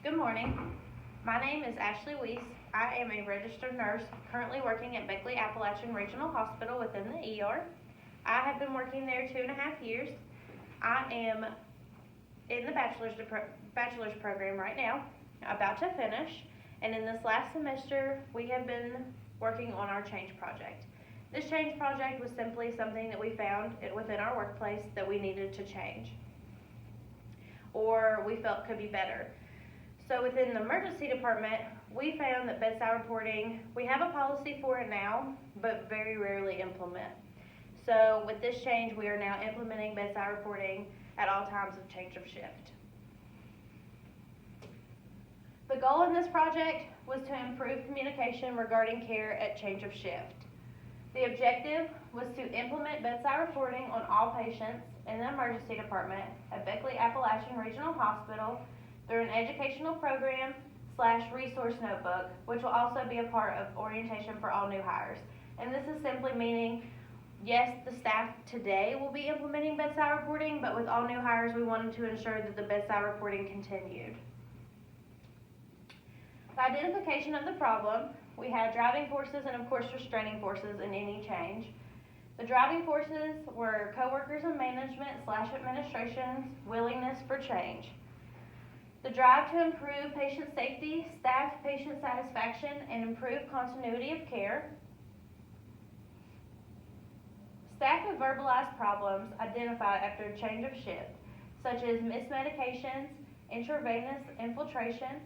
Good morning. My name is Ashley Weiss. I am a registered nurse currently working at Beckley Appalachian Regional Hospital within the ER. I have been working there 2.5 years. I am in the bachelor's program right now, about to finish, and in this last semester we have been working on our change project. This change project was simply something that we found within our workplace that we needed to change or we felt could be better. So within the emergency department, we found that bedside reporting, we have a policy for it now, but very rarely implement. So with this change, we are now implementing bedside reporting at all times of change of shift. The goal in this project was to improve communication regarding care at change of shift. The objective was to implement bedside reporting on all patients in the emergency department at Beckley Appalachian Regional Hospital through an educational program / resource notebook, which will also be a part of orientation for all new hires. And this is simply meaning, yes, the staff today will be implementing bedside reporting, but with all new hires, we wanted to ensure that the bedside reporting continued. The identification of the problem, we had driving forces and of course restraining forces in any change. The driving forces were coworkers and management / administration's willingness for change. The drive to improve patient safety, staff patient satisfaction, and improve continuity of care. Staff have verbalized problems identified after a change of shift, such as missed medications, intravenous infiltration,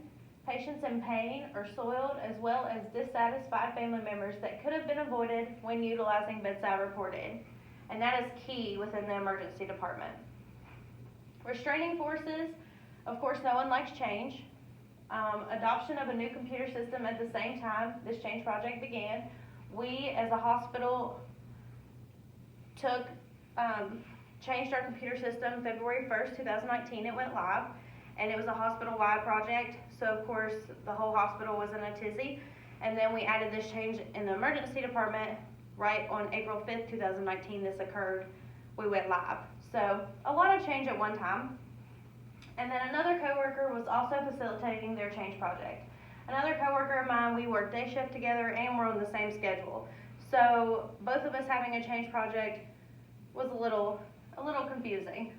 patients in pain or soiled, as well as dissatisfied family members that could have been avoided when utilizing bedside reporting. And that is key within the emergency department. Restraining forces, of course, no one likes change. Adoption of a new computer system at the same time this change project began. We, as a hospital, changed our computer system February 1st, 2019. It went live, and it was a hospital-wide project. So, of course, the whole hospital was in a tizzy. And then we added this change in the emergency department right on April 5th, 2019. This occurred. We went live. So, a lot of change at one time. And then another coworker was also facilitating their change project. Another coworker of mine, we worked day shift together and we're on the same schedule. So both of us having a change project was a little confusing.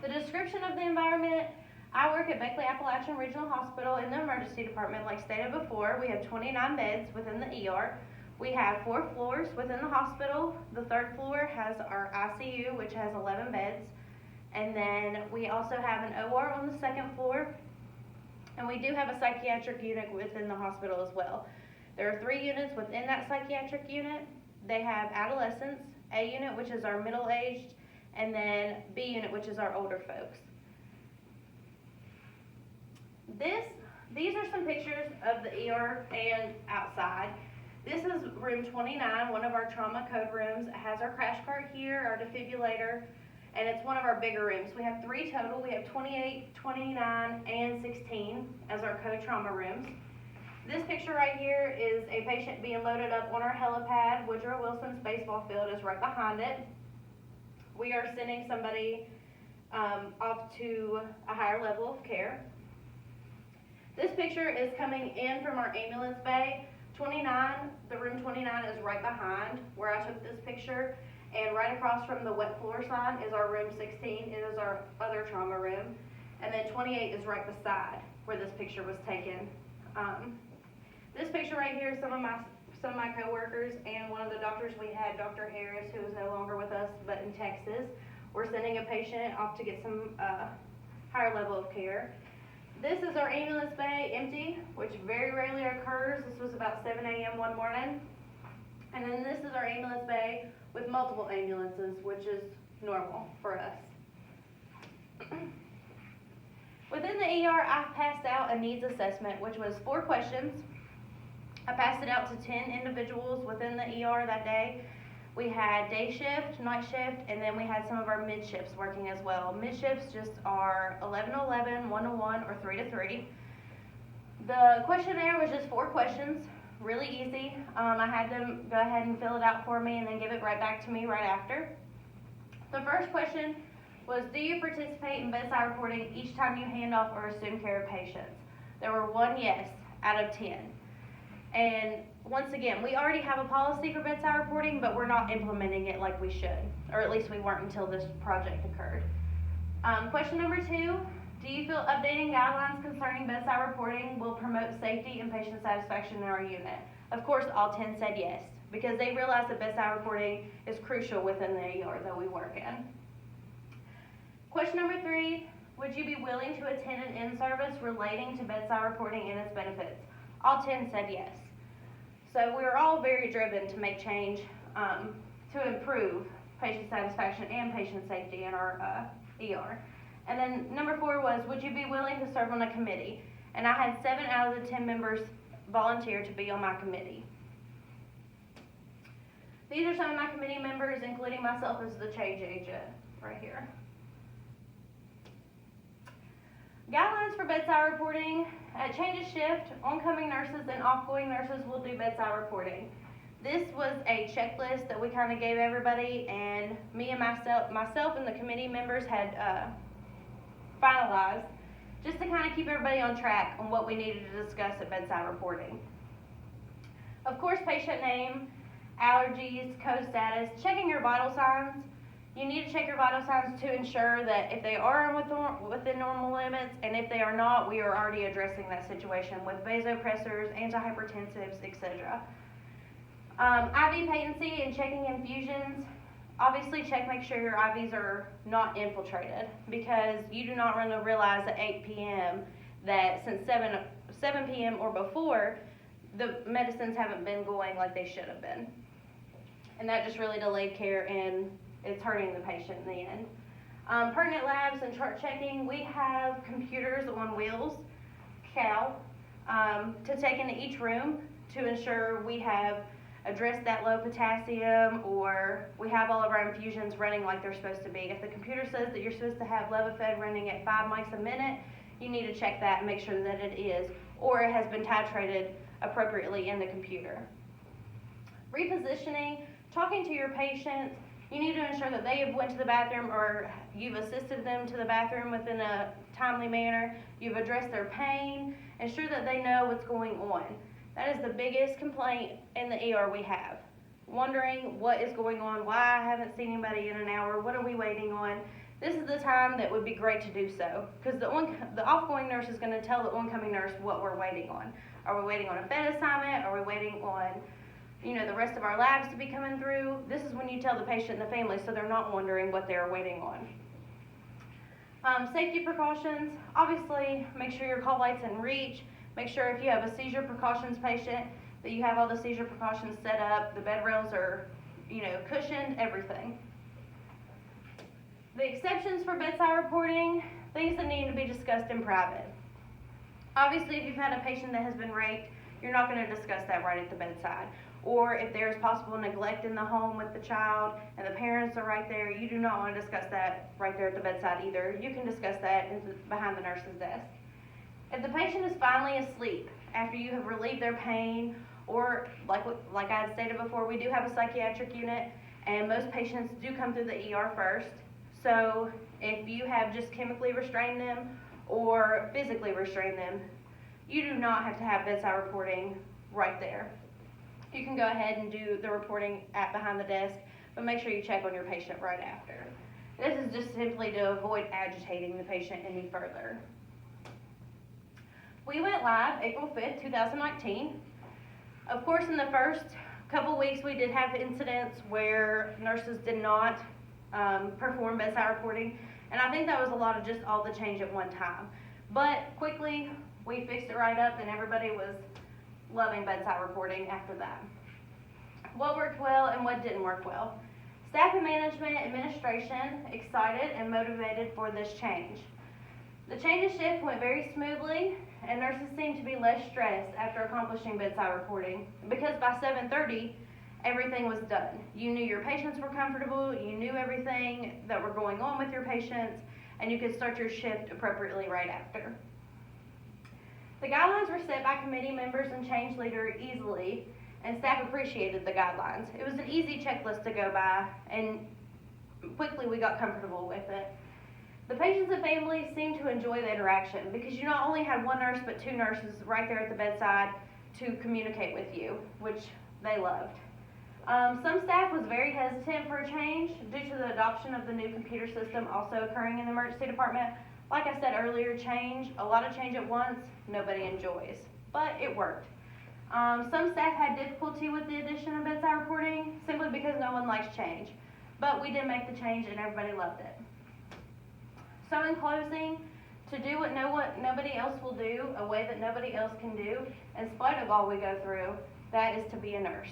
The description of the environment, I work at Beckley Appalachian Regional Hospital in the emergency department. Like stated before, we have 29 beds within the ER. We have 4 floors within the hospital. The 3rd floor has our ICU, which has 11 beds. And then we also have an OR on the 2nd floor, and we do have a psychiatric unit within the hospital as well. There are 3 units within that psychiatric unit. They have adolescents, A unit, which is our middle-aged, and then B unit, which is our older folks. These are some pictures of the ER and outside. This is room 29, one of our trauma code rooms. It has our crash cart here, our defibrillator, and it's one of our bigger rooms. We have 3 total. We have 28, 29, and 16 as our code trauma rooms. This picture right here is a patient being loaded up on our helipad. Woodrow Wilson's baseball field is right behind it. We are sending somebody off to a higher level of care. This picture is coming in from our ambulance bay. 29, the room 29 is right behind where I took this picture. And right across from the wet floor sign is our room 16. It is our other trauma room. And then 28 is right beside where this picture was taken. This picture right here is some of my coworkers and one of the doctors we had, Dr. Harris, who is no longer with us but in Texas. We're sending a patient off to get some higher level of care. This is our ambulance bay empty, which very rarely occurs. This was about 7 a.m. one morning. And then this is our ambulance bay with multiple ambulances, which is normal for us. Within the ER, I passed out a needs assessment, which was 4 questions. I passed it out to 10 individuals within the ER that day. We had day shift, night shift, and then we had some of our mid shifts working as well. Mid shifts just are 11 to 11, 1 to 1, or 3 to 3. The questionnaire was just 4 questions. Really easy. I had them go ahead and fill it out for me and then give it right back to me right after. The first question was, do you participate in bedside reporting each time you hand off or assume care of patients? There were 1 yes out of 10. And once again, we already have a policy for bedside reporting, but we're not implementing it like we should, or at least we weren't until this project occurred. Question number 2, do you feel updating guidelines concerning bedside reporting will promote safety and patient satisfaction in our unit? Of course, all 10 said yes, because they realize that bedside reporting is crucial within the ER that we work in. Question number 3, would you be willing to attend an in-service relating to bedside reporting and its benefits? All 10 said yes. So we're all very driven to make change to improve patient satisfaction and patient safety in our ER. And then number 4 was, would you be willing to serve on a committee? And I had 7 out of the 10 members volunteer to be on my committee. These are some of my committee members, including myself as the change agent right here. Guidelines for bedside reporting. At change of shift, oncoming nurses and offgoing nurses will do bedside reporting. This was a checklist that we kind of gave everybody, and me and myself and the committee members had finalized just to kind of keep everybody on track on what we needed to discuss at bedside reporting. Of course, patient name, allergies, co-status, checking your vital signs. You need to check your vital signs to ensure that if they are within normal limits, and if they are not, we are already addressing that situation with vasopressors, antihypertensives, etc. IV patency and checking infusions. Obviously make sure your IVs are not infiltrated, because you do not want to realize at 8 p.m. that since 7 p.m. or before, the medicines haven't been going like they should have been. And that just really delayed care, and it's hurting the patient in the end. Pertinent labs and chart checking. We have computers on wheels, to take into each room to ensure we have addressed that low potassium, or we have all of our infusions running like they're supposed to be. If the computer says that you're supposed to have Levophed running at 5 mics a minute, you need to check that and make sure that it is, or it has been titrated appropriately in the computer. Repositioning, talking to your patient. You need to ensure that they have went to the bathroom, or you've assisted them to the bathroom within a timely manner. You've addressed their pain. Ensure that they know what's going on. That is the biggest complaint in the ER we have. Wondering what is going on, why I haven't seen anybody in an hour, what are we waiting on? This is the time that would be great to do so, because the offgoing nurse is going to tell the oncoming nurse what we're waiting on. Are we waiting on a bed assignment? Are we waiting on the rest of our labs to be coming through? This is when you tell the patient and the family, so they're not wondering what they're waiting on. Safety precautions. Obviously, make sure your call light's in reach. Make sure if you have a seizure precautions patient that you have all the seizure precautions set up. The bed rails are, cushioned, everything. The exceptions for bedside reporting, things that need to be discussed in private. Obviously, if you've had a patient that has been raped, you're not going to discuss that right at the bedside. Or if there is possible neglect in the home with the child and the parents are right there, you do not want to discuss that right there at the bedside either. You can discuss that behind the nurse's desk. If the patient is finally asleep after you have relieved their pain, or like I had stated before, we do have a psychiatric unit, and most patients do come through the ER first. So if you have just chemically restrained them or physically restrained them, you do not have to have bedside reporting right there. You can go ahead and do the reporting behind the desk, but make sure you check on your patient right after. This is just simply to avoid agitating the patient any further. We went live April 5th, 2019. Of course, in the first couple weeks, we did have incidents where nurses did not perform bedside reporting, and I think that was a lot of just all the change at one time. But quickly, we fixed it right up, and everybody was loving bedside reporting after that. What worked well and what didn't work well. Staff and management administration excited and motivated for this change. The change of shift went very smoothly, and nurses seemed to be less stressed after accomplishing bedside reporting, because by 7:30, everything was done. You knew your patients were comfortable, you knew everything that were going on with your patients, and you could start your shift appropriately right after. The guidelines were set by committee members and change leader easily, and staff appreciated the guidelines. It was an easy checklist to go by, and quickly we got comfortable with it. The patients and families seemed to enjoy the interaction because you not only had one nurse but two nurses right there at the bedside to communicate with you, which they loved. Some staff was very hesitant for a change due to the adoption of the new computer system also occurring in the emergency department. Like I said earlier, a lot of change at once, nobody enjoys, but it worked. Some staff had difficulty with the addition of bedside reporting simply because no one likes change, but we did make the change and everybody loved it. So in closing, to do what nobody else will do, a way that nobody else can do, in spite of all we go through, that is to be a nurse.